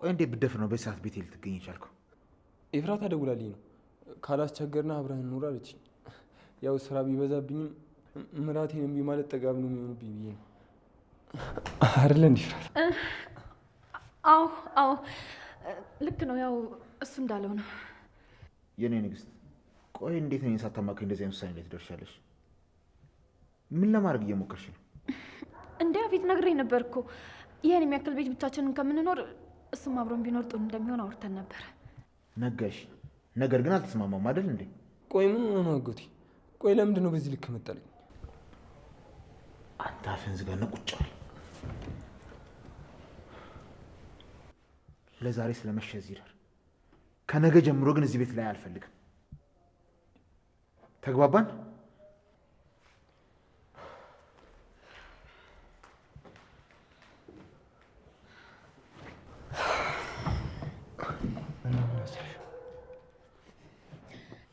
ቆይ እንዴ ብደፍ ነው በሰዓት ቤት ልትገኝ ይቻልኩ? ኤፍራታ ደውላልኝ ነው ካላስቸገርና አብረን እንኑር አለችኝ። ያው ስራ ቢበዛብኝም ምራቴን እምቢ ማለት ጠጋብ ነው የሚሆንብኝ ብዬ ነው አይደል እንዴ? አዎ ልክ ነው። ያው እሱ እንዳለው ነው። የኔ ንግስት ቆይ እንዴት ነው ሳታማክሪ እንደዚህ አይነት ውሳኔ ላይ ትደርሻለሽ? ምን ለማድረግ እየሞከርሽ ነው? እንዴ ፊት ነግሬኝ ነበር እኮ ይሄን የሚያክል ቤት ብቻችንን ከምንኖር እሱም አብሮን ቢኖር ጥሩ እንደሚሆን አውርተን ነበር። ነጋሽ ነገር ግን አልተስማማም አይደል እንዴ? ቆይ ምን ሆነ አጎቴ? ቆይ ለምንድን ነው በዚህ ልክ መጣለኝ? አንተ አፍህን ዝጋና ቁጭ በል። ለዛሬ ስለመሸ እዚህ ይደር። ከነገ ጀምሮ ግን እዚህ ቤት ላይ አልፈልግም። ተግባባን?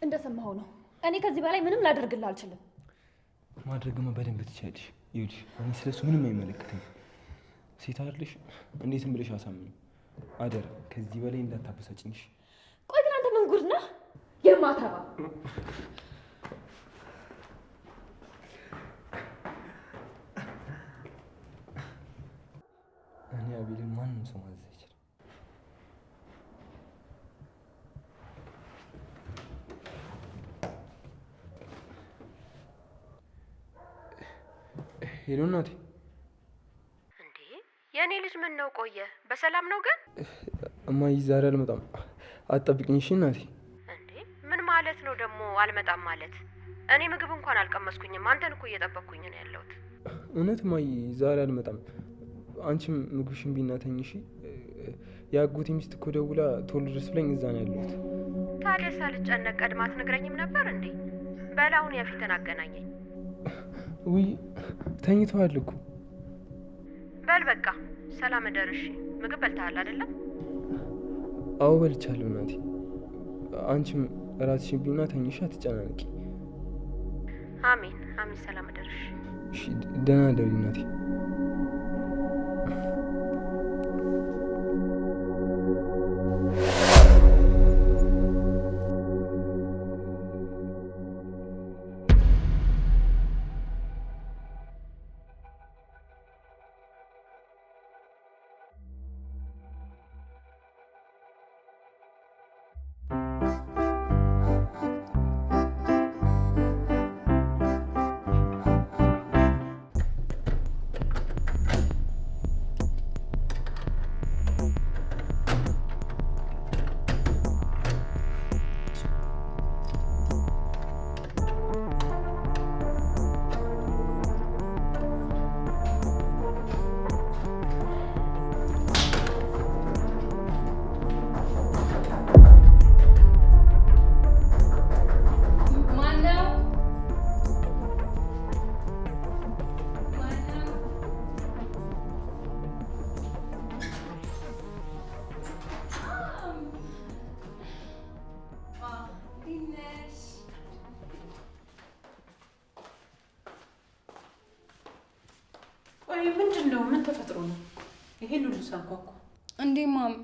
እንደሰማኸው ነው። እኔ ከዚህ በላይ ምንም ላደርግልህ አልችልም። ማድረግማ በደንብ ትችያለሽ። ይኸውልሽ እኔ ስለሱ ምንም አይመለከተኝም። ሴት አይደለሽ? እንዴትም ብለሽ አሳምኝ አደራ። ከዚህ በላይ እንዳታበሳጭኝሽ። ቆይ ግን አንተ ምን ጉድ ነህ የማታባ? እኔ አቤልን ማንም ሰው ማዘዝ አይችልም። ሄሎ እናቴ። እንዴ የኔ ልጅ ምን ነው ቆየ? በሰላም ነው ግን? እማዬ ዛሬ አልመጣም አትጠብቅኝ እሺ እናቴ። እንዴ ምን ማለት ነው ደግሞ አልመጣም ማለት? እኔ ምግብ እንኳን አልቀመስኩኝም። አንተን እኮ እየጠበቅኩኝ ነው ያለሁት። እውነት እማዬ ዛሬ አልመጣም። አንቺም ምግብሽን ቢና ተኝ እሺ። የአጎቴ ሚስት እኮ ደውላ ቶሎ ድረስ ብለኝ እዛ ነው ያለሁት። ታዲያ ሳልጨነቅ ቀድማ አትነግረኝም ነበር እንዴ? በላውን የፊትን አገናኘኝ። ውይ ተኝተዋል እኮ። በል በቃ ሰላም እደርሽ። ምግብ በልተሃል አይደለም? አዎ በልቻለሁ እናቴ። አንቺም እራትሽን ቢና ተኝሽ፣ አትጨናነቂ። አሜን አሜን። ሰላም እደርሽ። እሺ ደህና እደሪ እናቴ። ምንድን ነው? ምን ተፈጥሮ ነው ይሄን ሁሉ ሳንኳኳ? እንዴ ማም፣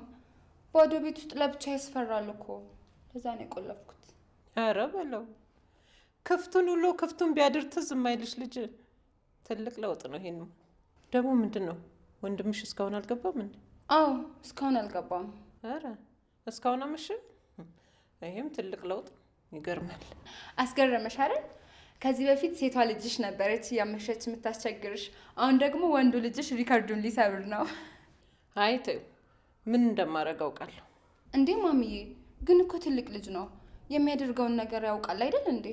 ባዶ ቤት ውስጥ ለብቻ ያስፈራል እኮ። ለዛ ነው የቆለፍኩት። ኧረ በለው። ክፍቱን ውሎ ክፍቱን ቢያድር ትዝ የማይልሽ ልጅ ትልቅ ለውጥ ነው። ይሄን ደግሞ ምንድን ነው? ወንድምሽ እስካሁን አልገባም እንዴ? አዎ እስካሁን አልገባም። ኧረ እስካሁን አመሸ? ይሄም ትልቅ ለውጥ። ይገርማል። አስገረመሽ አይደል? ከዚህ በፊት ሴቷ ልጅሽ ነበረች ያመሸች የምታስቸግርሽ። አሁን ደግሞ ወንዱ ልጅሽ ሪከርዱን ሊሰብር ነው። አይ ተይው፣ ምን እንደማደርግ አውቃለሁ። እንዴ ማሚዬ፣ ግን እኮ ትልቅ ልጅ ነው፣ የሚያደርገውን ነገር ያውቃል አይደል እንዴ?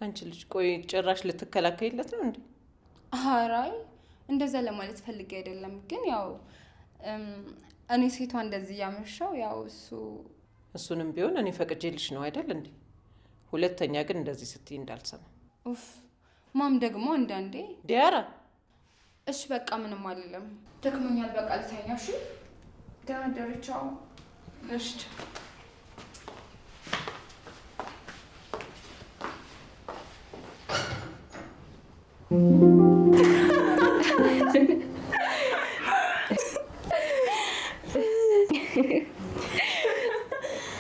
አንቺ ልጅ ቆይ ጭራሽ ልትከላከይለት ነው እንዴ? አራይ እንደዛ ለማለት ፈልጌ አይደለም፣ ግን ያው እኔ ሴቷ እንደዚህ ያመሻው ያው እሱንም ቢሆን እኔ ፈቅጄልሽ ነው አይደል እንዴ? ሁለተኛ ግን እንደዚህ ስትይ እንዳልሰማ። ኡፍ ማም ደግሞ አንዳንዴ ዲያራ። እሺ በቃ ምንም አይደለም፣ ደክሞኛል። በቃ ልተኛ። እሺ ደህና ደሪ። ቻው። እሺ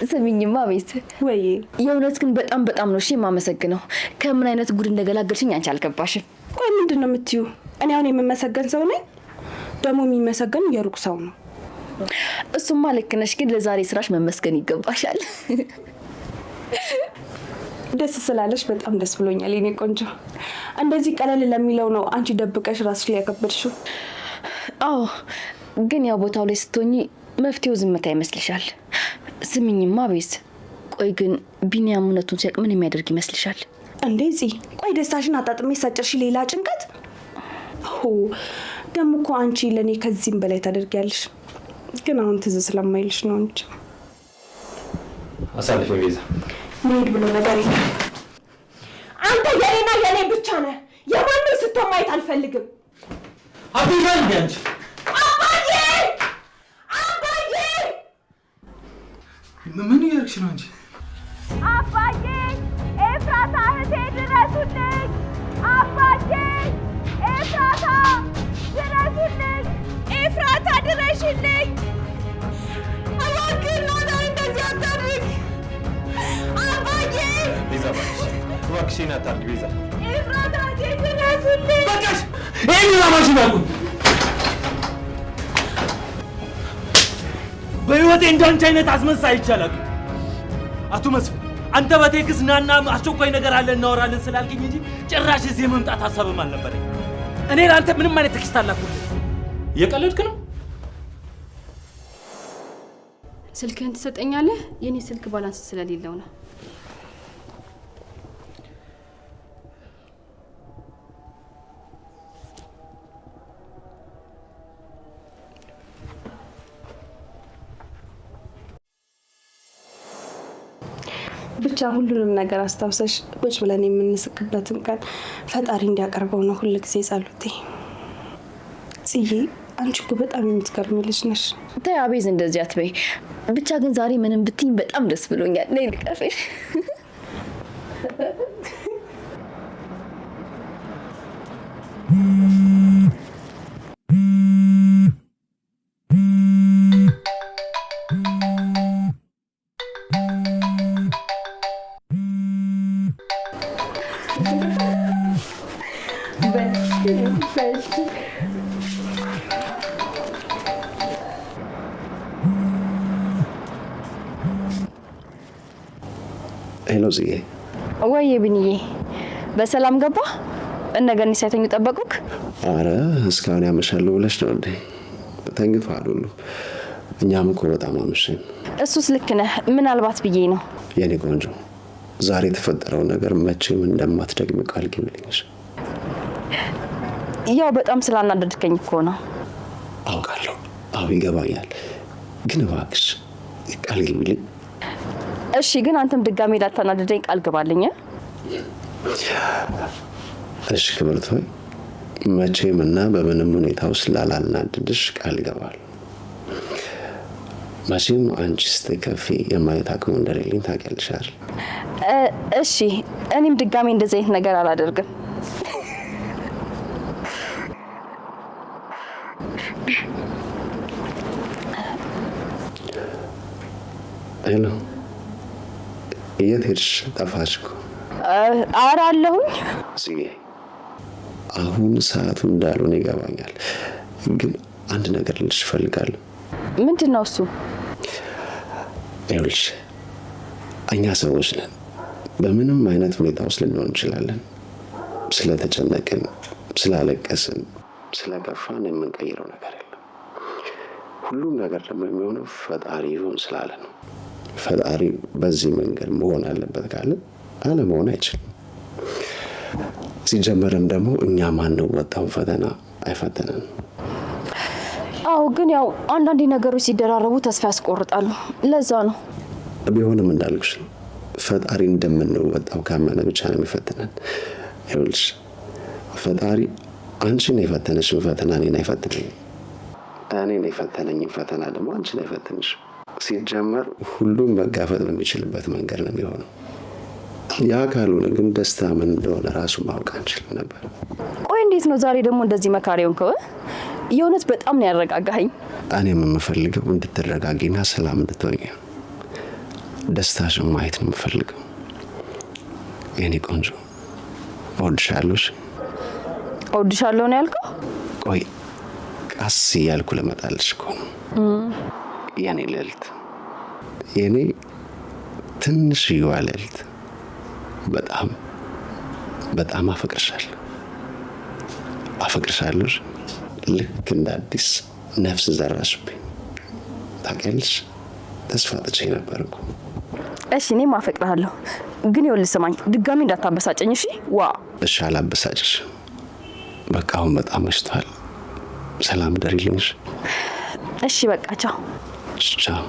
ስሚኝማ ቤት ወይ የእውነት ግን በጣም ነው እሺ የማመሰግነው። ከምን አይነት ጉድ እንደገላገልሽኝ አንቺ አልገባሽም። ቆይ ምንድን ነው የምትዩ? እኔ አሁን የምመሰገን ሰው ነኝ? ደግሞ የሚመሰገን የሩቅ ሰው ነው። እሱማ ልክ ነሽ፣ ግን ለዛሬ ስራሽ መመስገን ይገባሻል። ደስ ስላለሽ በጣም ደስ ብሎኛል የኔ ቆንጆ። እንደዚህ ቀለል ለሚለው ነው አንቺ ደብቀሽ ራስሽ ላይ ያከበድሽው። አዎ፣ ግን ያው ቦታው ላይ ስትሆኚ መፍትሄው ዝምታ ይመስልሻል። ስሚኝማ ቤት፣ ቆይ ግን ቢኒያም እውነቱን ሲያውቅ ምን የሚያደርግ ይመስልሻል? እንደዚህ ቆይ ደስታሽን አጣጥሜ ሳጨርሽ ሌላ ጭንቀት። ደግሞ እኮ አንቺ ለእኔ ከዚህም በላይ ታደርጊያለሽ። ግን አሁን ትዝ ስለማይልሽ ነው እንጂ። አሳልፈ ቤዛ መሄድ ብሎ ነገር የለም። አንተ የኔና የኔ ብቻ ነህ። የማንም ስትሆን ማየት አልፈልግም። አብይሻል ቢያንቺ አባዬ ምን እያደረግሽ ነው አንቺ? አባዬ ኤፍራታ እህቴ ድረሱልኝ! አባዬ ኤፍራታ ድረሱልኝ! ኤፍራታ ድረሽልኝ! እባክህን ሆነ እንደዚህ አታድርግ አባዬ! ቤዛ እባክሽን አታድርጊ ቤዛ። ኤፍራታ እህቴ ድረሱልኝ! በቃሽ! ይሄን ማሽን አቁም። በህይወቴ እንዳንቺ አይነት አስመሳይ ይቻላል። አቶ መስፍን አንተ በቴክስ ናና አስቸኳይ ነገር አለ እናወራለን ስላልከኝ እንጂ ጭራሽ እዚህ የመምጣት ሀሳብም አልነበረኝ። እኔ ለአንተ ምንም አይነት ቴክስት አላኩልህ። የቀለድክ ነው? ስልክህን ትሰጠኛለህ? የኔ ስልክ ባላንስ ስለሌለው ነው። ብቻ ሁሉንም ነገር አስታውሰሽ ቁጭ ብለን የምንስቅበትን ቀን ፈጣሪ እንዲያቀርበው ነው ሁሉ ጊዜ ጸሎቴ። ጽዬ አንቺ እኮ በጣም የምትገርሚ ልጅ ነሽ። ተይ አቤዝ እንደዚህ አትበይ። ብቻ ግን ዛሬ ምንም ብትይኝ በጣም ደስ ብሎኛል። ነይ ልቀፍሽ። ሄሎ ጽጌ። ወይ ብንዬ በሰላም ገባ? እነገኒ ሳይተኙ ጠበቁክ? አረ እስካሁን ያመሻሉ ብለሽ ነው እንዴ? ተኝቷል ሁሉ። እኛም እኮ በጣም አመሸን። እሱስ ልክ ነህ። ምናልባት ብዬ ነው። የኔ ቆንጆ ዛሬ የተፈጠረው ነገር መቼም እንደማትደግሚ ቃል ግቢልኝ። ያው በጣም ስላናደድከኝ እኮ ነው። አውቃለሁ። አዎ ይገባኛል። ግን እባክሽ ቃል ግቢልኝ። እሺ ግን አንተም ድጋሜ ላታናደደኝ ቃል ግባልኝ። እሺ ክብርት ሆይ መቼም እና በምንም ሁኔታ ውስጥ ላላናድድሽ ቃል እገባለሁ። መቼም አንቺ ስትከፊ የማየት አቅሙ እንደሌለኝ ታውቂያለሽ አይደል? እሺ እኔም ድጋሜ እንደዚህ አይነት ነገር አላደርግም። ሄሎ የት ሄድሽ? ጠፋሽ እኮ። ኧረ አለሁኝ። ጽጌ አሁን ሰዓቱ እንዳልሆነ ይገባኛል፣ ግን አንድ ነገር ልልሽ እፈልጋለሁ። ምንድን ነው እሱ? ይኸውልሽ እኛ ሰዎች ነን። በምንም አይነት ሁኔታ ውስጥ ልንሆን እንችላለን። ስለተጨነቅን፣ ስላለቀስን፣ ስለከፋን የምንቀይረው ነገር የለም። ሁሉም ነገር ደግሞ የሚሆነው ፈጣሪ ይሁን ስላለ ነው። ፈጣሪ በዚህ መንገድ መሆን አለበት ካለ አለመሆን አይችልም። ሲጀመርም ደግሞ እኛ ማንወጣው ፈተና አይፈተነንም። አዎ ግን ያው አንዳንድ ነገሮች ሲደራረቡ ተስፋ ያስቆርጣሉ። ለዛ ነው። ቢሆንም እንዳልኩሽ ፈጣሪ እንደምንወጣው ካመነ ብቻ ነው የሚፈትነን። ይኸውልሽ ፈጣሪ አንቺን የፈተነሽን ፈተና እኔን አይፈትነኝም። እኔን የፈተነኝን ፈተና ደግሞ አንቺን አይፈትንሽ። ሲጀመር ሁሉም መጋፈጥ በሚችልበት መንገድ ነው የሚሆነው። ያ ካልሆነ ግን ደስታ ምን እንደሆነ ራሱ ማወቅ አንችልም ነበር። ቆይ እንዴት ነው ዛሬ ደግሞ እንደዚህ መካሪ ሆንከው? የእውነት በጣም ነው ያረጋጋኸኝ። እኔም የምፈልገው እንድትረጋጊና ሰላም እንድትሆኚ ደስታሽን ማየት ነው የምፈልገው። የኔ ቆንጆ እወድሻለሁ። እወድሻለሁ ነው ያልከው? ቆይ ቀስ እያልኩ ልመጣልሽ እኮ ነው። የኔ ልዕልት፣ የኔ ትንሽዬዋ ልዕልት፣ በጣም በጣም አፈቅርሻለሁ። ልክ እንደ አዲስ ነፍስ ዘራሽብኝ። ታውቂያለሽ፣ ተስፋ ጥቼ ነበር እኮ። እሺ እኔም አፈቅርሃለሁ፣ ግን ይኸውልህ ስማኝ፣ ድጋሚ እንዳታበሳጨኝ እሺ? ዋ እሺ፣ አላበሳጭሽ። በቃ አሁን በጣም መሽቷል። ሰላም ደሪልኝ። እሺ በቃ ቻው። ቻው።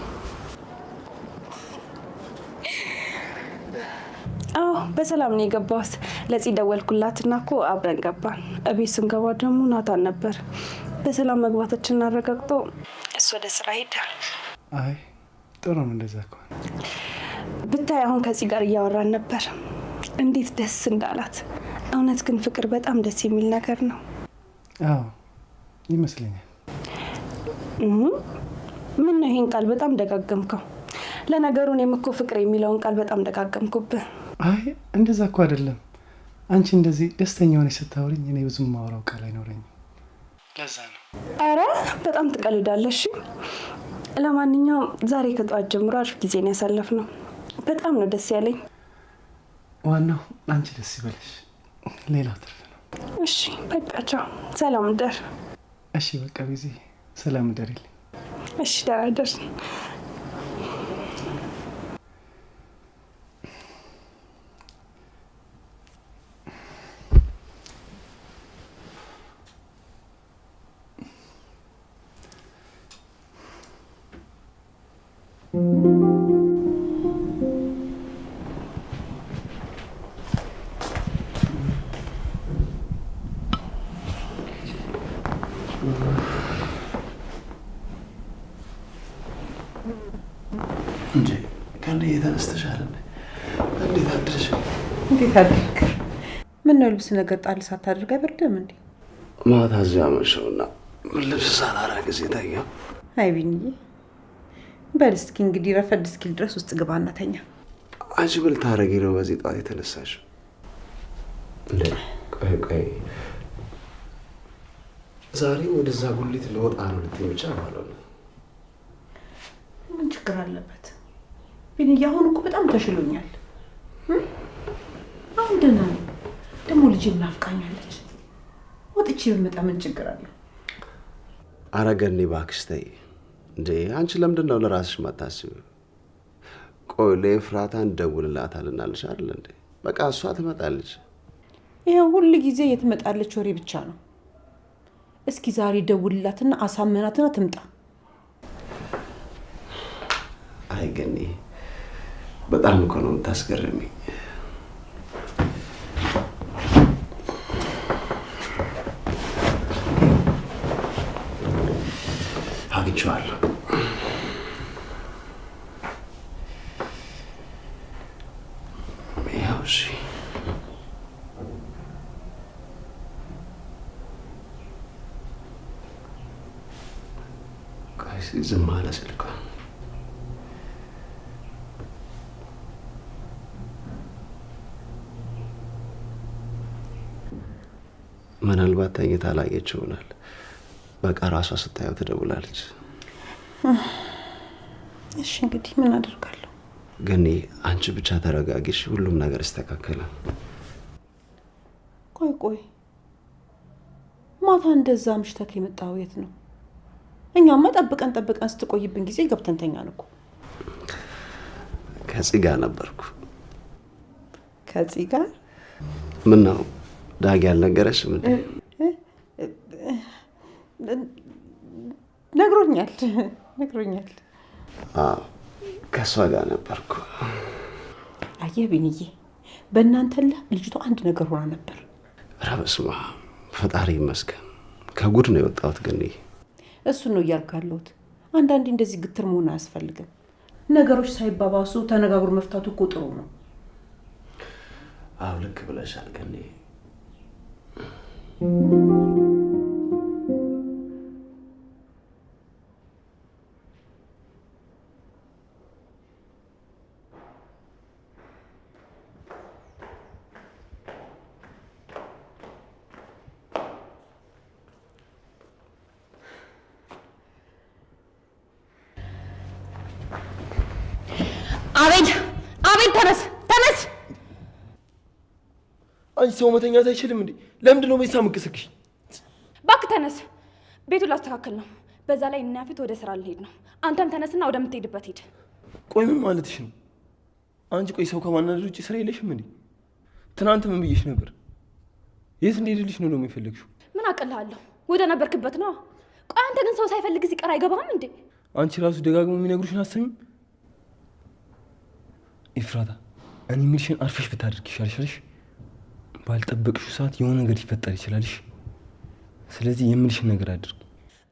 አዎ በሰላም ነው የገባሁት። ለጺ ደወልኩላትና እኮ አብረን ገባን። እቤት ስንገባ ደግሞ ናታን ነበር። በሰላም መግባታችንን አረጋግጦ እሱ ወደ ስራ ሄደ። አይ ጥሩ ነው እንደዛ ከሆነ። ብታይ አሁን ከጺ ጋር እያወራን ነበር። እንዴት ደስ እንዳላት። እውነት ግን ፍቅር በጣም ደስ የሚል ነገር ነው። አዎ ይመስለኛል። ምን ነው ይሄን ቃል በጣም ደጋገምከው? ለነገሩ እኔም እኮ ፍቅር የሚለውን ቃል በጣም ደጋገምኩብህ። አይ እንደዛ እኮ አይደለም። አንቺ እንደዚህ ደስተኛ ሆነሽ ስታወሪኝ እኔ ብዙም ማውራው ቃል አይኖረኝም። ለዛ ነው። አረ በጣም ትቀልዳለሽ። ለማንኛውም ዛሬ ከጠዋት ጀምሮ አሪፍ ጊዜን ያሳለፍነው። በጣም ነው ደስ ያለኝ። ዋናው አንቺ ደስ ይበልሽ፣ ሌላው ትርፍ ነው። እሺ በቃ ቻው። ሰላም ደር። እሺ በቃ ቢዚ ሰላም ደሪልኝ። እሺ ደህና ደር። እንጂ ከእንደ የተነስተሻል። እንዴት አድርሽ? እንዴት አድርግ? ምን ነው ልብስ ነገር ጣል ሳታደርግ አይበርድም እንዴ? ማታ እዚያ መሸውና ልብስ ሳላረግ ጊዜ ታየው። አይ ቢንዬ፣ በል እስኪ እንግዲህ ረፈድ እስኪል ድረስ ውስጥ ግባና ተኛ። አንቺ ምን ታረጊ ነው በዚህ ጠዋት የተነሳሽ? ቆይ ዛሬ ወደዛ ጉሊት ለወጣ ነው ልትይ ብቻ ማለት ነው። ምን ችግር አለበት? ቢንዬ አሁን እኮ በጣም ተሽሎኛል። አሁን ደህና ነኝ። ደግሞ ልጄ ናፍቃኛለች። ወጥቼ ብመጣ ምን ችግር አለ? አረገኔ እባክሽ ተይ እንዴ! አንቺ ለምንድን ነው ለራስሽ ማታስቢው? ቆይ ለኤፍራታ እንደውልላታልና ልሽ አይደል እንዴ? በቃ እሷ ትመጣለች። ይሄው ሁሉ ጊዜ የትመጣለች ወሬ ብቻ ነው። እስኪ ዛሬ ደውልላትና አሳመናትና ትምጣ። አይ ገኒ፣ በጣም እኮ ነው የምታስገርሚኝ። አግኝቼዋለሁ። ያው እሺ፣ ቆይ ዝም አለ ስልኳ። ምናልባት ተኝታ ላየች ይሆናል። በቃ ራሷ ስታየው ትደውላለች። እሺ እንግዲህ ምን አደርጋለሁ? ግን አንቺ ብቻ ተረጋጊሽ፣ ሁሉም ነገር ይስተካከላል። ቆይ ማታ እንደዛ ምሽተክ የመጣው የት ነው? እኛማ ጠብቀን ስትቆይብን ጊዜ ገብተን ተኛን እኮ። ከጽ ጋር ነበርኩ። ከጽ ጋር? ምን ነው ዳጊ አልነገረሽም እንዴ? ነግሮኛል። ከእሷ ጋር ነበርኩ። አየህ ቢንዬ፣ በእናንተ ልጅቷ አንድ ነገር ሆና ነበር። ኧረ በስመ አብ፣ ፈጣሪ ይመስገን ከጉድ ነው የወጣሁት። ግን እሱን ነው እያልኩ ያለሁት። አንዳንዴ እንደዚህ ግትር መሆን አያስፈልግም። ነገሮች ሳይባባሱ ተነጋግሮ መፍታቱ እኮ ጥሩ ነው። አዎ ልክ ብለሻል። ግን አቤል ተነስ ተነስ! አንቺ ሰው መተኛት አይችልም እንዴ? ለምንድን ነው ቤተሰብ የምትቀሰቅሽ? እባክህ ተነስ፣ ቤቱን ላስተካክል ነው። በዛ ላይ እና ፊት ወደ ስራ ልሄድ ነው። አንተም ተነስና ወደምትሄድበት ሂድ። ቆይ ምን ማለትሽ ነው አንቺ? ቆይ ሰው ከማናደድ ውጭ ስራ የለሽም እንዴ? ትናንት ምን ብዬሽ ነበር? የት እንደሄድልሽ ነው ደግሞ የፈለግሽው? ምን አቅልሃለሁ? ወደ ነበርክበት ነው። ቆይ አንተ ግን ሰው ሳይፈልግ ሲቀር አይገባህም እንዴ? አንቺ ራሱ ደጋግሞ የሚነግሩሽን አሰሚም። ኤፍራታ እኔ የምልሽን አርፈሽ ብታደርግ ይሻልሽ። ባልጠበቅሽው ሰዓት የሆነ ነገር ሊፈጠር ይችላልሽ። ስለዚህ የምልሽን ነገር አድርግ።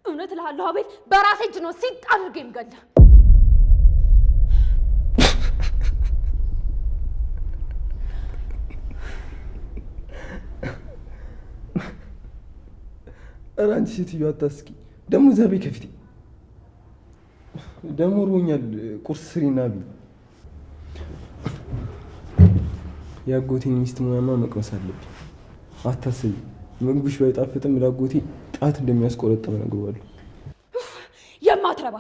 እውነት እልሃለሁ አቤል፣ በራሴ እጅ ነው ሲጥ አድርጌ የምገልህ። ኧረ አንቺ ሴትዮ አታስቂ። ደግሞ ዘቤ ከፊቴ ደግሞ ርቦኛል። ቁርስ ስሪና ቢ። የአጎቴን ሚስት ሙያማ መቅመስ አለብኝ። አታስቢ፣ ምግብሽ ባይጣፍጥም ለአጎቴ ጣት እንደሚያስቆረጥም እነግረዋለሁ። የማትረባ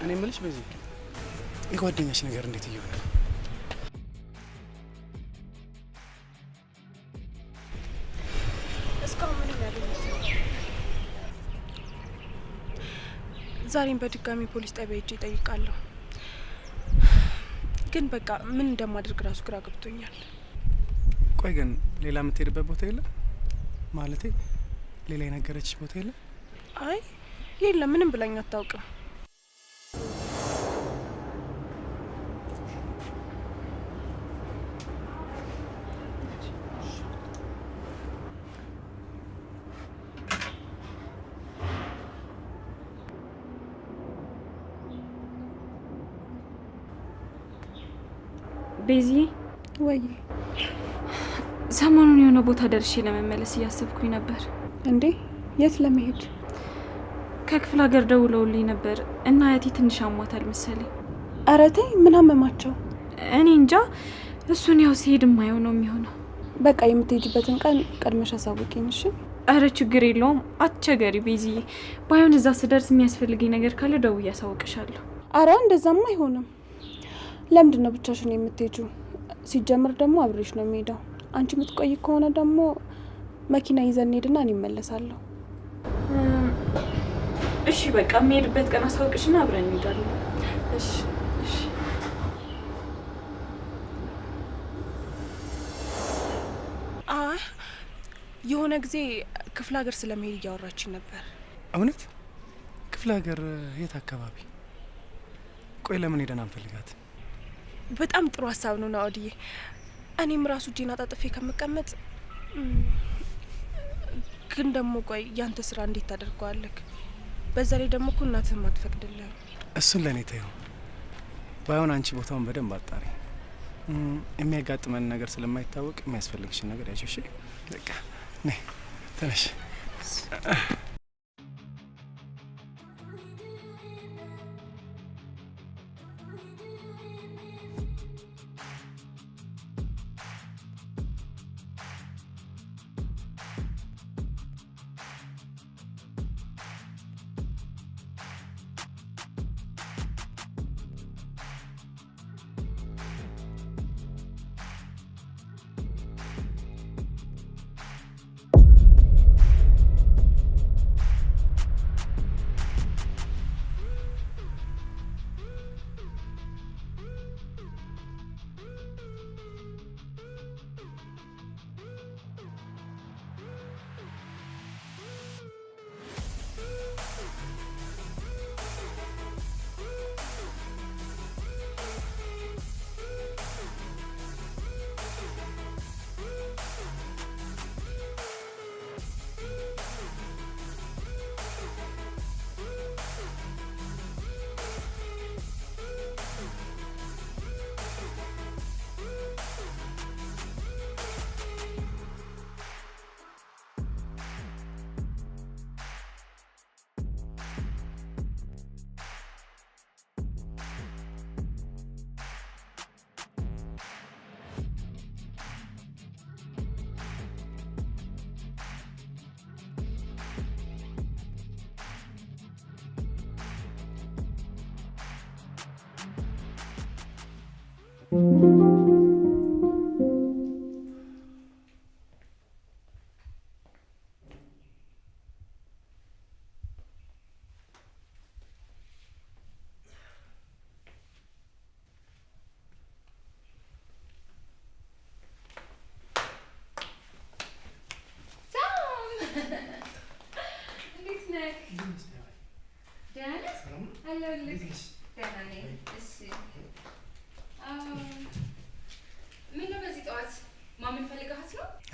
እኔ የምልሽ በዚህ የጓደኛሽ ነገር እንዴት እየሆነ? እስካሁን ምንም ያገኘሁት ዛሬም በድጋሚ ፖሊስ ጣቢያ ሄጄ እጠይቃለሁ። ግን በቃ ምን እንደማደርግ ራሱ ግራ ገብቶኛል። ቆይ ግን ሌላ የምትሄድበት ቦታ የለም? ማለቴ ሌላ የነገረችሽ ቦታ የለም? አይ የለም፣ ምንም ብላኝ አታውቅም። ቤዚ ወይ ሰሞኑን የሆነ ቦታ ደርሼ ለመመለስ እያሰብኩኝ ነበር። እንዴ የት ለመሄድ? ከክፍለ ሀገር ደውለውልኝ ነበር እና አያቴ ትንሽ አሟታል መሰለኝ። ኧረ ተይ፣ ምን አመማቸው? እኔ እንጃ፣ እሱን ያው ሲሄድ የማየው ነው የሚሆነው። በቃ የምትሄጂበትን ቀን ቀድመሽ አሳውቂኝ እሺ? አረ ችግር የለውም አትቸገሪ ቤዚዬ። ባይሆን እዛ ስደርስ የሚያስፈልገኝ ነገር ካለ ደውዬ አሳውቅሻለሁ። አረ እንደዛማ አይሆንም። ለምንድን ነው ብቻሽን የምትሄጂው? ሲጀምር ደግሞ አብሬሽ ነው የሚሄደው። አንቺ የምትቆይ ከሆነ ደግሞ መኪና ይዘን እንሄድና እኔ እመለሳለሁ። እሺ በቃ የምሄድበት ቀን አሳውቅሽና አብረን እንሄዳለን። እሺ እሺ። የሆነ ጊዜ ክፍለ ሀገር ስለመሄድ እያወራችን ነበር። እውነት? ክፍለ ሀገር የት አካባቢ? ቆይ ለምን ሄደን አንፈልጋት? በጣም ጥሩ ሀሳብ ነው ናኦድዬ። እኔም ራሱ እጄን አጣጥፌ ከምቀመጥ ግን ደግሞ ቆይ ያንተ ስራ እንዴት ታደርገዋለህ? በዛ ላይ ደግሞ እኮ እናትህም አትፈቅድልህም። እሱን ለእኔ ተይው። ባይሆን አንቺ ቦታውን በደንብ አጣሪ። የሚያጋጥመን ነገር ስለማይታወቅ የሚያስፈልግሽን ነገር ያዥ። እሺ በቃ ነይ ተነሽ።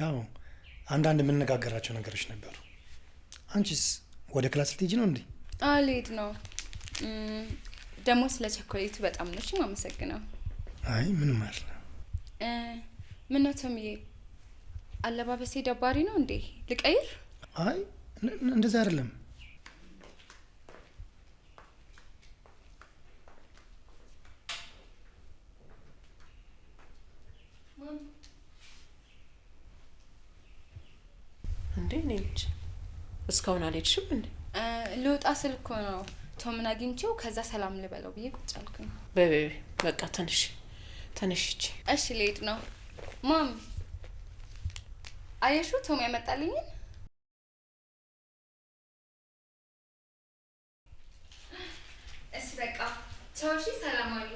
አዎ አንዳንድ የምንነጋገራቸው ነገሮች ነበሩ። አንቺስ ወደ ክላስ ልትሄጂ ነው እንዴ? አልሄድ ነው። ደግሞ ስለ ቸኮሌቱ በጣም ነሽ ማመሰግነው። አይ ምንም አይደለም። ምን ነው ቶምዬ፣ አለባበሴ ደባሪ ነው እንዴ? ልቀይር? አይ እንደዛ አይደለም። እንዴ ነች? እስካሁን አልሄድሽም እንዴ? ልወጣ ስል እኮ ነው ቶምን አግኝቼው ከዛ ሰላም ልበለው ብዬ ቁጭ አልኩኝ። በቃ ተነሽ ተነሽች። እሺ ልሄድ ነው። ማም አየሹ ቶም ያመጣልኝን? እሺ በቃ ቻው። እሺ ሰላም አሉ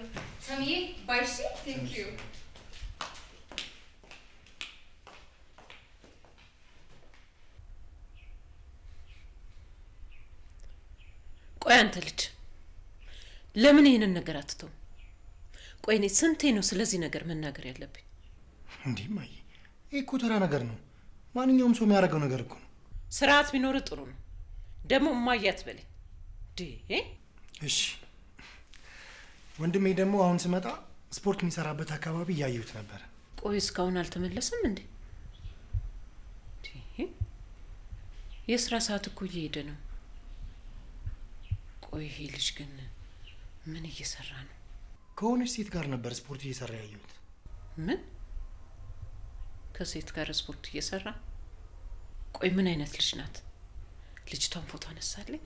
ቶምዬ። ባይ። እሺ ቴንክ ዩ። ቆይ አንተ ልጅ ለምን ይሄንን ነገር አትተው? ቆይ እኔ ስንቴ ነው ስለዚህ ነገር መናገር ያለብኝ? እንዴ ማይ፣ ይሄ እኮ ተራ ነገር ነው። ማንኛውም ሰው የሚያደርገው ነገር እኮ ነው። ስርዓት ቢኖር ጥሩ ነው። ደግሞ እማዬ አትበለኝ ዴ። እሺ ወንድሜ ደግሞ አሁን ስመጣ ስፖርት የሚሰራበት አካባቢ እያየሁት ነበር። ቆይ እስካሁን አልተመለሰም እንዴ? የስራ ሰዓት እኮ እየሄደ ነው። ቆይ ይሄ ልጅ ግን ምን እየሰራ ነው? ከሆነች ሴት ጋር ነበር ስፖርት እየሰራ ያየሁት። ምን? ከሴት ጋር ስፖርት እየሰራ? ቆይ ምን አይነት ልጅ ናት? ልጅቷን ፎቶ አነሳልኝ?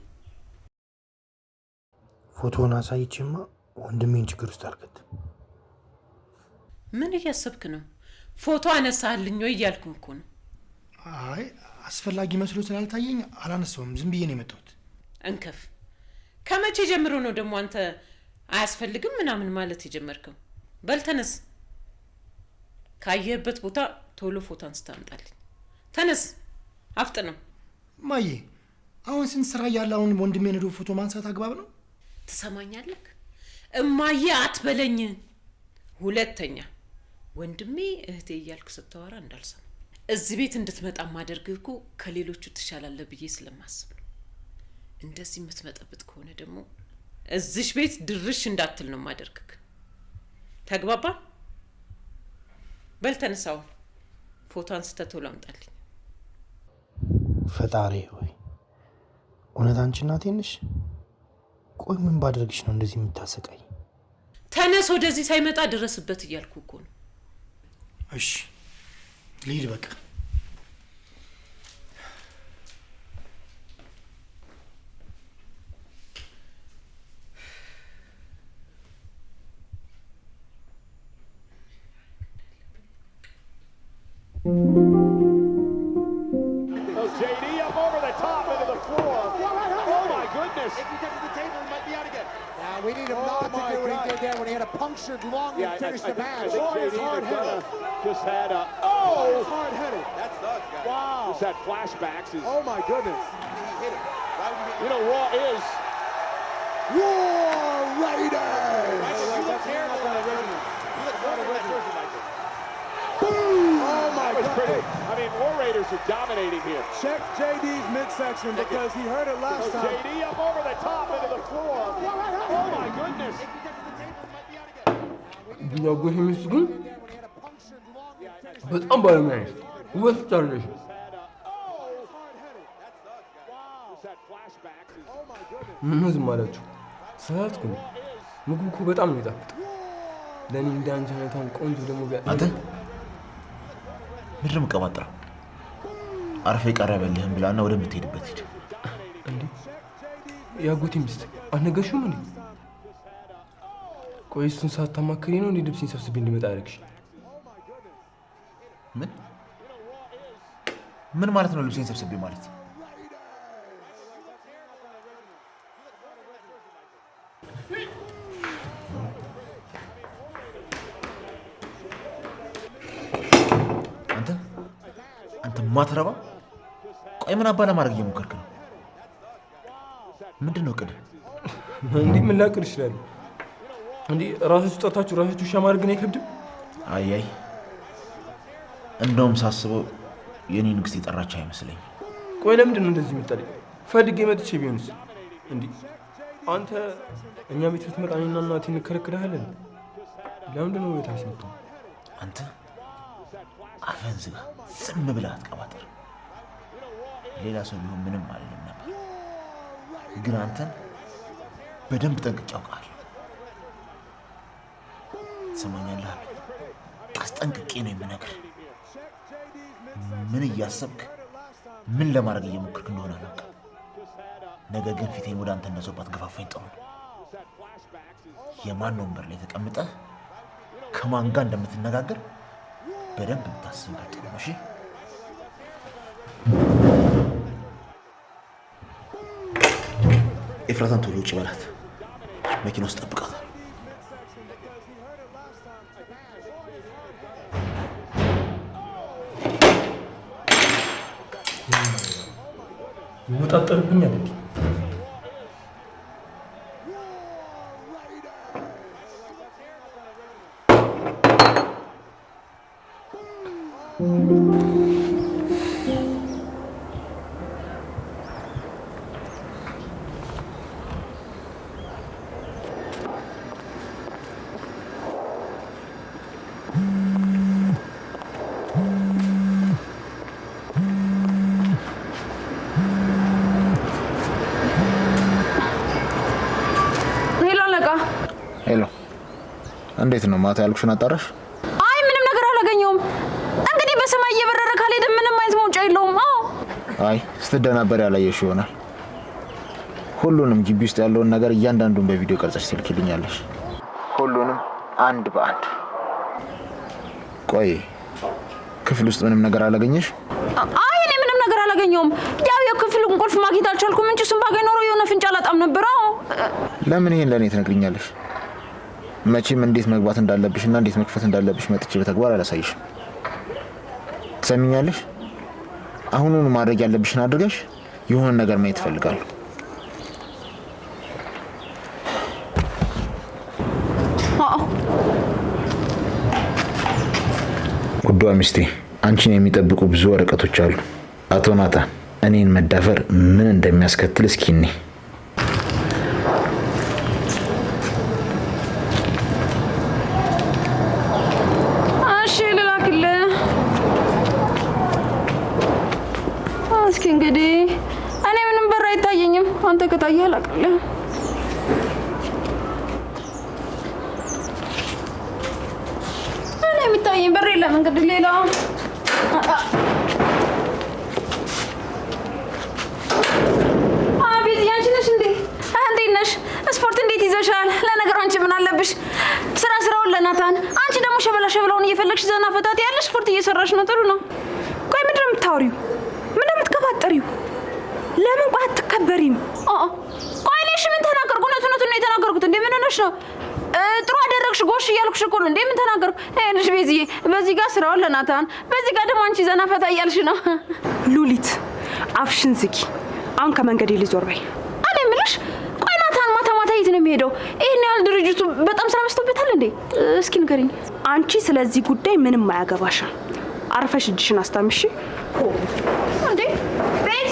ፎቶውን አሳይቼማ ወንድሜን ችግር ውስጥ አልከትም። ምን እያሰብክ ነው? ፎቶ አነሳልኝ ወይ እያልኩ እኮ ነው። አይ አስፈላጊ መስሎ ስላልታየኝ አላነሳውም፣ ዝም ብዬ ነው የመጣሁት። እንከፍ ከመቼ ጀምሮ ነው ደግሞ አንተ አያስፈልግም ምናምን ማለት የጀመርከው? በል ተነስ፣ ካየህበት ቦታ ቶሎ ፎቶ አንስታ አምጣልኝ። ተነስ፣ አፍጥነው። ማዬ አሁን ስንት ስራ ያለ አሁን ወንድሜን ሄዶ ፎቶ ማንሳት አግባብ ነው? ትሰማኛለህ? እማዬ አትበለኝ። ሁለተኛ ወንድሜ እህቴ እያልክ ስታወራ እንዳልሰማ። እዚህ ቤት እንድትመጣ ማደርግህ እኮ ከሌሎቹ ትሻላለህ ብዬ ስለማስብ ነው። እንደዚህ የምትመጣበት ከሆነ ደግሞ እዚሽ ቤት ድርሽ እንዳትል ነው ማደርግህ። ተግባባ? በል ተነሳው፣ ፎቶ አንስተህ ቶሎ አምጣልኝ። ፈጣሪ ሆይ እውነት አንቺ እናቴ ነሽ? ቆይ ምን ባደርግሽ ነው እንደዚህ የምታሰቃይ? ተነስ፣ ወደዚህ ሳይመጣ ድረስበት እያልኩ እኮ ነው። እሺ ልሂድ በቃ። JD up over the top into the floor. Oh my goodness. If he gets to the table, he might be out again. Now we need him not to do what he did there when he had a punctured lung and finished the match. JD just had a hard-headed. That's nuts, guys. Wow. Just had flashbacks. Oh my goodness. He hit it. You know, Raw is War Raiders. You look terrible in that original. You look horrible in that jersey, Michael. Boom! Oh my God! I mean, War Raiders are dominating here. Check JD's midsection because he heard it last time. JD up over the top into the floor. Oh my goodness! ያጎሽ ሚስት ግን በጣም ባለሙያ ነሽ፣ ውበት ታለሽ። ምን ዝም አላችሁ? ሰዓት ግን ምግቡ እኮ በጣም ነው የሚጣፍጥ። ለእኔ እንደ አንቺ አይነቷን ቆንጆ ደግሞ አንተ ምድር መቀባጥራ አርፌ ቀረበልህም ብላና ወደምትሄድበት ሂድ። እንዴ ያጎቴ ሚስት አልነገርሽውም እንዴ? ቆይ እሱን ሳታማክሪ ነው እንዴ ልብሴን ሰብስቤ እንዲመጣ ያደረግሽ? ምን ማለት ነው ልብሴን ሰብስቤ ማለት? አንተ ማትረባ፣ ቆይ ምን አባ ለማድረግ እየሞከርክ ነው? ምንድን ነው ቅድ? እንዴ ምን ላቅድ ይችላል? እንዴ ራሳችሁ ጠርታችሁ ራሳችሁ ሻማር ግን አይከብድም? አይ እንደውም ሳስበው የኔ ንግስት የጠራች አይመስለኝ። ቆይ ለምንድን ነው እንደዚህ የምትጠሪኝ? ፈልጌ መጥቼ ቢሆንስ? እንዴ አንተ እኛ ቤት ብትመጣ እኔና እናቴ እንከለክልሃለን? ለምንድን ነው ቤት አይሰማም? አንተ አፈን ዝጋ፣ ዝም ብለህ አትቀባጥር። ሌላ ሰው ቢሆን ምንም አይደለም ነበር፣ ግን አንተን በደንብ ጠንቅቄ አውቃለሁ። ትሰማኛለህ? አስጠንቅቄ ነው የምነግርህ። ምን እያሰብክ ምን ለማድረግ እየሞከርክ እንደሆነ አላውቅም። ነገር ግን ፊቴን ወደ አንተ እንደዞባት ገፋፋኝ ጥሩ ነው። የማን ወንበር ላይ ተቀምጠህ ከማን ጋር እንደምትነጋገር በደንብ ብታስብበት ጥሩ ነው። እሺ ኤፍራታን ቶሎ ውጭ በላት፣ መኪና ውስጥ ጠብቃታል። ይወጣጠርብኛል እንዴ? እንዴት ነው ማታ ያልኩሽን አጣራሽ? አይ ምንም ነገር አላገኘውም። እንግዲህ በሰማይ እየበረረ ካልሄደ ምንም አይነት መውጫ የለውም። አዎ አይ ስትደናበር ያላየሽ ይሆናል። ሁሉንም ግቢ ውስጥ ያለውን ነገር እያንዳንዱን በቪዲዮ ቀርጸሽ ትልኪልኛለሽ። ሁሉንም አንድ በአንድ። ቆይ ክፍል ውስጥ ምንም ነገር አላገኘሽ? አይ እኔ ምንም ነገር አላገኘሁም። ያው የክፍሉን ቁልፍ ማግኘት አልቻልኩም እንጂ እሱን ባገኝ ኖሮ የሆነ ፍንጭ አላጣም ነበር። ለምን ይሄን ለእኔ ትነግሪኛለሽ? መቼም እንዴት መግባት እንዳለብሽና እንዴት መክፈት እንዳለብሽ መጥቼ በተግባር አላሳይሽም። ትሰሚኛለሽ? አሁኑን ማድረግ ያለብሽን አድርገሽ የሆነ ነገር ማየት እፈልጋለሁ። ውዷ ሚስቴ፣ አንቺን የሚጠብቁ ብዙ ወረቀቶች አሉ። አቶ ናታን እኔን መዳፈር ምን እንደሚያስከትል እስኪ እኔ እንግዲህ እኔ ምንም በር አይታየኝም። አንተ ከታየ አላውቅልህ። እኔ የሚታየኝ በር የለም። እንግዲህ ሌላ አቤት፣ ያንቺ ነሽ እንዴ? እንዴት ነሽ? ስፖርት እንዴት ይዘሻል? ለነገሩ አንቺ ምን አለብሽ? ስራውን ለናታን፣ አንቺ ደግሞ ሸበላውን እየፈለግሽ ዘና ፈታት ያለሽ ስፖርት እየሰራሽ ነው። ጥሩ ነው። ቆይ ምንድን ነው የምታወሪው? ምን እንደምትቀባጠሪው? ለምን ቆይ አትከበሪም? ቆይ እኔ እሺ ምን ተናገርኩ? እውነቱን ነው የተናገርኩት። እንዴ ምን ሆነሽ ነው? ጥሩ አደረግሽ ጎሽ እያልኩሽ እኮ ነው። እንዴ ምን ተናገርኩ? ልጅ ቤዝዬ፣ በዚህ ጋር ስራውን ለናታን፣ በዚህ ጋር ደግሞ አንቺ ዘና ፈታ እያልሽ ነው። ሉሊት አፍሽን ዝጊ። አሁን ከመንገዴ ሊዞር በይ። እኔ የምልሽ ቆይ ናታን ማታ የት ነው የሚሄደው? ይሄን ያህል ድርጅቱ በጣም ስራ በዝቶበታል እንዴ? እስኪ ንገሪኝ። አንቺ ስለዚህ ጉዳይ ምንም አያገባሽም። አርፈሽ እጅሽን አስታምሺ። እንዴ ቤት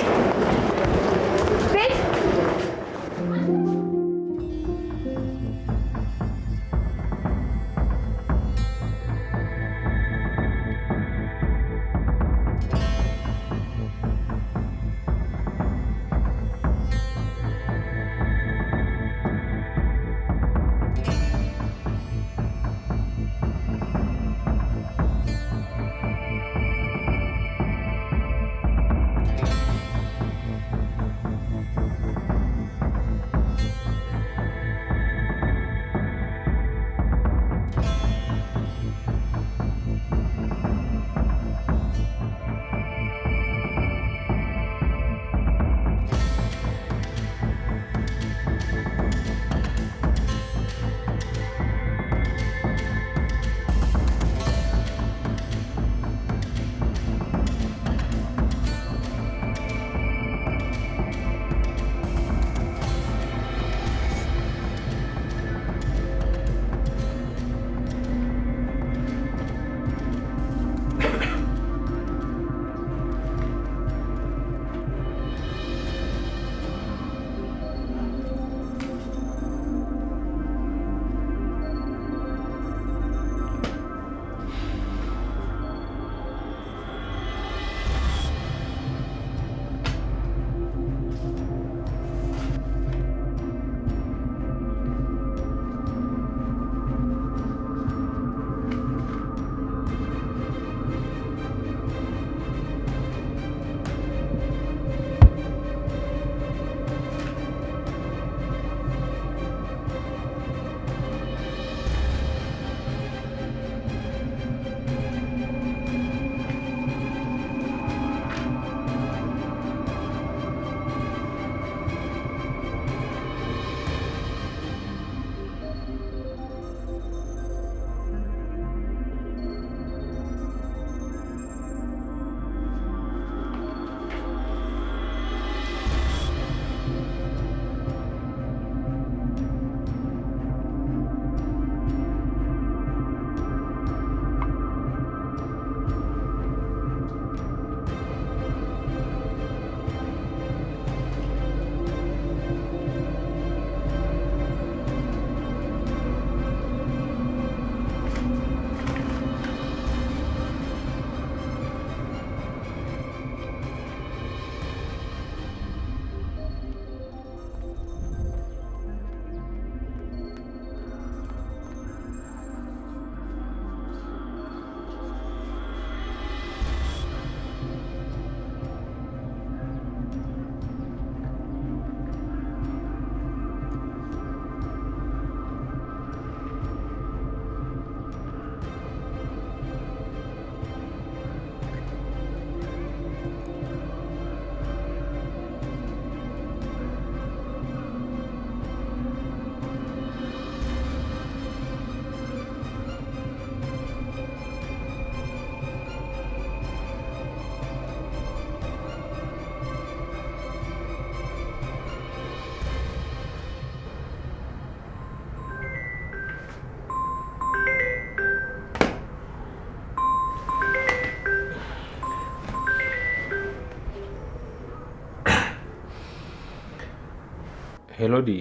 ሄሎ ዲ።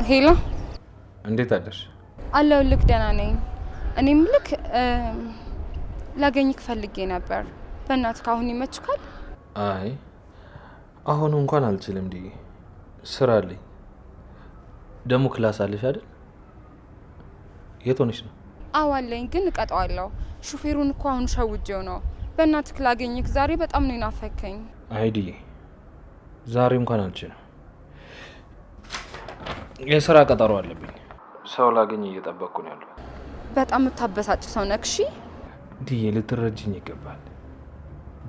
ሄሎ እንዴት አደርሽ? አለሁልህ፣ ደህና ነኝ። እኔም ልክ ላገኝክ ፈልጌ ነበር። በእናትህ አሁን ይመችካል? አይ አሁን እንኳን አልችልም ዲ፣ ስራ አለኝ። ደግሞ ክላስ አለሽ አይደል? የት ሆነሽ ነው? አዎ አለኝ፣ ግን እቀጣዋለሁ። ሹፌሩን እኮ አሁን ሸውጄው ነው። በእናትህ ላገኝክ ዛሬ በጣም ነው ናፈከኝ። አይ ዲ፣ ዛሬ እንኳን አልችልም። የስራ ቀጠሮ አለብኝ። ሰው ላገኝ እየጠበቅኩ ነው ያለው። በጣም የምታበሳጭ ሰው ነህ። እሺ ዲዬ፣ ልትረጅኝ ይገባል።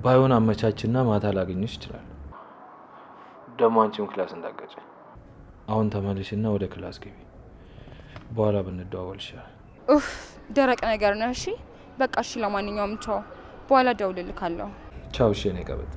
ባይሆን አመቻችና ማታ ላገኝሽ ይችላል። ደግሞ አንቺም ክላስ እንዳገጨ። አሁን ተመልሽና ወደ ክላስ ግቢ። በኋላ ብንደዋወል ይሻላል። ኡፍ ደረቅ ነገር ነህ። እሺ በቃ እሺ። ለማንኛውም ቻው፣ በኋላ እደውልልካለሁ። ቻው። እሺ የኔ ቀበጥ።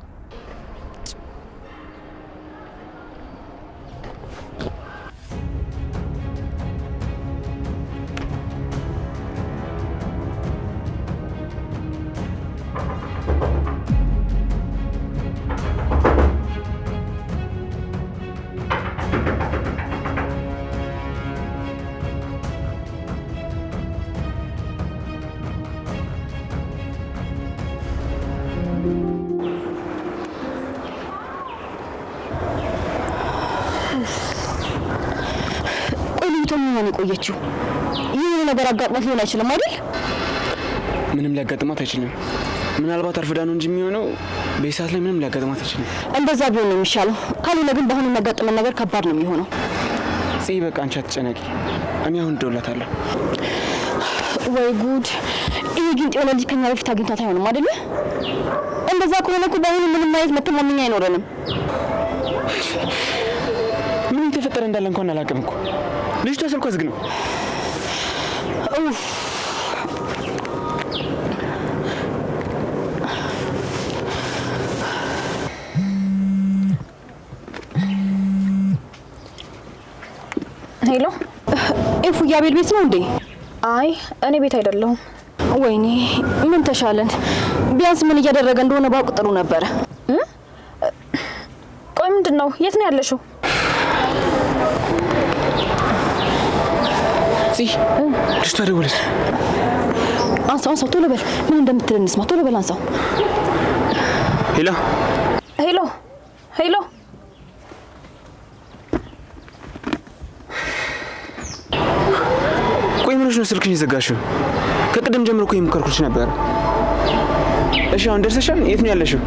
ቆየችው። ይህ ነገር አጋጥሟት ሊሆን አይችልም አይደል? ምንም ሊያጋጥማት አይችልም። ምናልባት አርፍዳ ነው እንጂ የሚሆነው በሰዓት ላይ ምንም ሊያጋጥማት አይችልም። እንደዛ ቢሆን ነው የሚሻለው። ካልሆነ ግን በአሁኑ የሚያጋጥመን ነገር ከባድ ነው የሚሆነው። በቃ አንቺ አትጨነቂ። እኔ አሁን እደውላታለሁ። ወይ ጉድ! ይሄ ግን የሆነ ልጅ ከኛ በፊት አግኝቷት አይሆንም አይደል? እንደዛ ከሆነ እኮ በአሁኑ ምንም አይነት መተማመኛ አይኖረንም። ምን የተፈጠረ እንዳለ እንኳን አላውቅም እኮ። ልጅቷ ስልኳ ዝግ ነው። ሄሎ፣ ኤፉዬ አቤል ቤት ነው እንዴ? አይ እኔ ቤት አይደለሁም። ወይኔ ምን ተሻለን? ቢያንስ ምን እያደረገ እንደሆነ ባውቅ ጥሩ ነበረ። ቆይ ምንድን ነው? የት ነው ያለሽው? ልጅቷ ደወለች። አንሳው፣ ቶሎ በል። ምን እንደምትል እንስማ። ቶሎ በል አንሳው። ሄሎ ሄሎ ሄሎ። ቆይ ምንሽ ነው ስልክሽን የዘጋሽው? ከቅድም ጀምሮ እኮ የሞከርኩልሽ ነበር። እሺ አሁን ደርሰሻል? የት ነው ያለሽው?